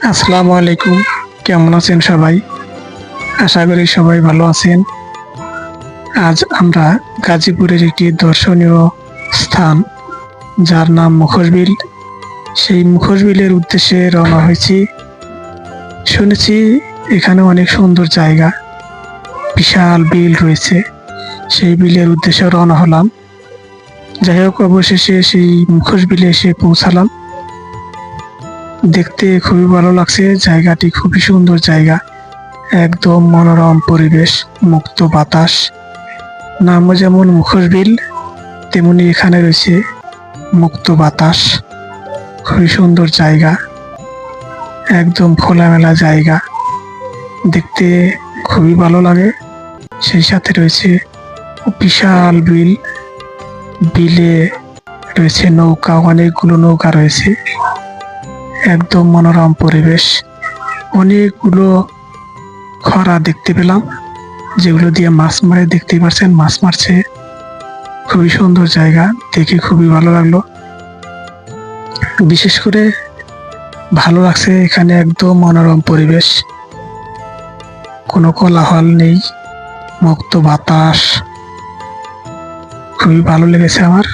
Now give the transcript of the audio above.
আসসালামু আলাইকুম। কেমন আছেন সবাই? আশা করি সবাই ভালো আছেন। আজ আমরা গাজীপুরের একটি দর্শনীয় স্থান, যার নাম মুখোশবিল, সেই মুখোশবিলের উদ্দেশ্যে রওনা হয়েছি। শুনেছি এখানে অনেক সুন্দর জায়গা, বিশাল বিল রয়েছে। সেই বিলের উদ্দেশ্যে রওনা হলাম। যাই হোক, অবশেষে সেই মুখোশবিলে এসে পৌঁছালাম। দেখতে খুবই ভালো লাগছে, জায়গাটি খুবই সুন্দর জায়গা, একদম মনোরম পরিবেশ, মুক্ত বাতাস। নামও যেমন মুখোশবিল, তেমনি এখানে রয়েছে মুক্ত বাতাস। খুবই সুন্দর জায়গা, একদম খোলামেলা জায়গা, দেখতে খুবই ভালো লাগে। সেই সাথে রয়েছে বিশাল বিল, বিলে রয়েছে নৌকা, অনেকগুলো নৌকা রয়েছে। একদম মনোরম পরিবেশ, অনেকগুলো খরা দেখতে পেলাম, যেগুলো দিয়ে মাছ মারে। দেখতেই পাচ্ছেন মাছ মারছে। খুবই সুন্দর জায়গা, দেখে খুবই ভালো লাগলো। বিশেষ করে ভালো লাগছে এখানে, একদম মনোরম পরিবেশ, কোনো কোলাহল নেই, মুক্ত বাতাস। খুবই ভালো লেগেছে আমার।